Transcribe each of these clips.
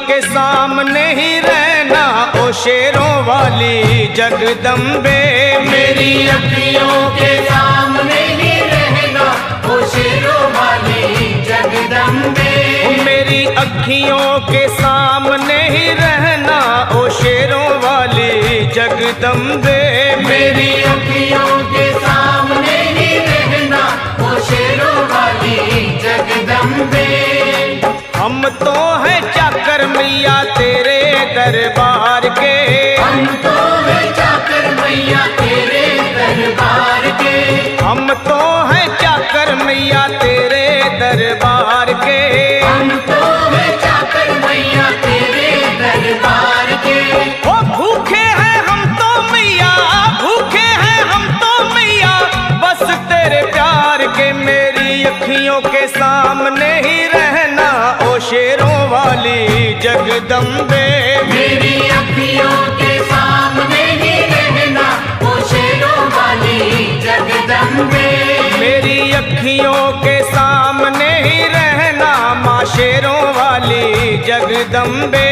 के सामने ही रहना ओ शेरों वाली जगदम्बे। मेरी अखियों के सामने ही रहना ओ शेरों वाली जगदम्बे। मेरी अखियों के सामने ही रहना ओ शेरों वाली जगदम्बे। मेरी अखियों के सामने ही रहना ओ शेरों वाली जगदम्बे। हम तो हैं चाकर मैया तेरे दरबार के। हम तो हैं चाकर मैया तेरे दरबार के। हम तो हैं चाकर मैया तेरे दरबार के। हम तो हैं चाकर मैया तेरे दरबार के। ओ भूखे हैं हम तो मैया, भूखे हैं हम तो मैया बस तेरे प्यार के। मेरी अखियों के सामने ही रहना ओ शेरों वाली जगदम्बे। मेरी अखियों के सामने ही रहना ओ शेरों वाली जगदम्बे। मेरी अखियों के सामने ही रहना माँ शेरों वाली जगदम्बे।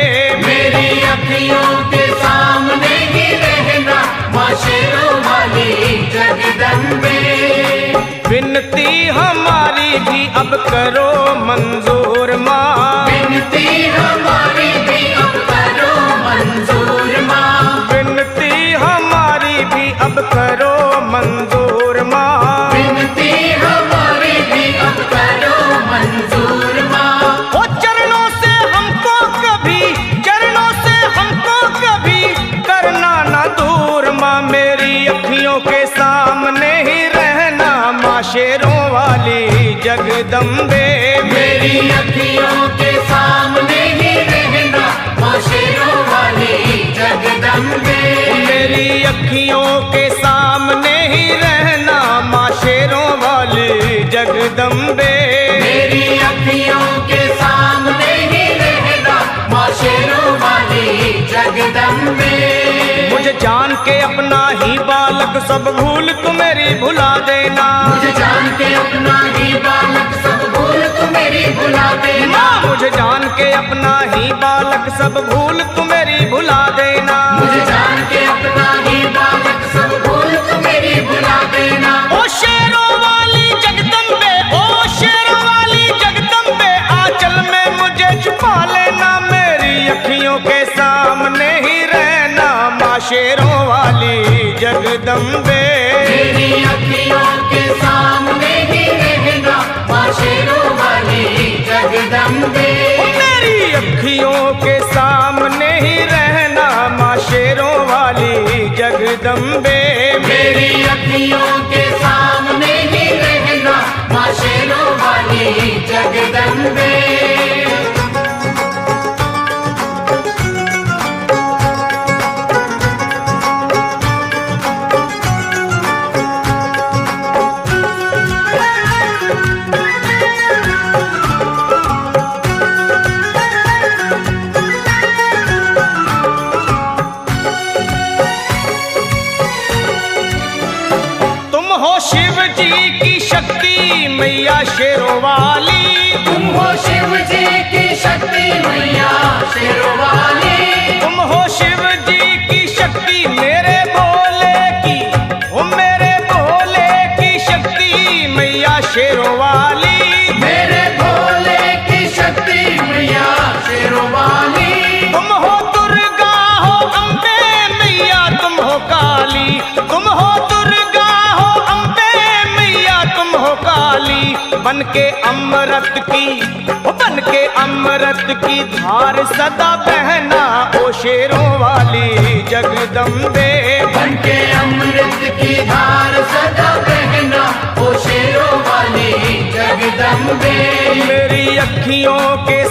मेरी अखियों के सामने ही रहना माँ शेरों वाली जगदम्बे। विनती हमारी भी अब करो मंजूर माँ। विनती हमारी भी अब करो मंजूर माँ। विनती हमारी भी अब करो मंजूर माँ। विनती हमारी भी अब करो मंजूर माँ। ओ चरणों से हमको कभी, चरणों से हमको कभी करना ना दूर माँ। मेरी अखियों के सामने ही रहना माँ शेरों वाली जगदम्बे। मेरी अखियों के सामने ही रहना माँ शेरों वाली जगदम्बे। मेरी अखियों के सामने ही रहना माँ शेरों वाली जगदम्बे। मेरी अखियों के सामने ही रहना माँ शेरों वाली जगदम्बे। मुझे जान के अपना ही बालक सब भूल तू मेरी भुला देना। मुझे जान के अपना ही बालक सब भूल तू मेरी भुला देना। मुझे जान के अपना ही बालक सब भूल तू मेरी भुला देना। मुझे जान के अपना ही बालक सब भूल तू मेरी भुला देना। ओ शेरों वाली जगदम्बे, ओ शेरों वाली जगदम्बे आंचल में मुझे छुपा लेना। मेरी अखियों के सामने ही रहना माँ शेरों वाली जगदम्बे। मेरी अखियों के सामने ही रहना माँ शेरों वाली जगदम्बे। मेरी अखियों के सामने ही रहना माँ शेरों वाली जगदम्बे। मेरी अखियों के सामने ही रहना माँ शेरों वाली जगदम्बे। शिव जी की शक्ति मैया शेरों वाली। तुम हो शिव जी की शक्ति मैया शेरों वाली। तुम हो शिव जी की शक्ति मेरे भोले की, ओ मेरे भोले की शक्ति मैया शेरों वाली। मेरे भोले की शक्ति मैया शेरों वाली। तुम हो दुर्गा हो अम्बे मैया तुम हो काली। तुम हो दुर्गा हो अम्बे मैया तुम हो काली। बन के अमृत की, बन के अमृत की धार सदा बहना ओ शेरों वाली जगदम्बे। बन के अमृत की धार सदा बहना ओ शेरों वाली जगदम्बे। मेरी अखियों के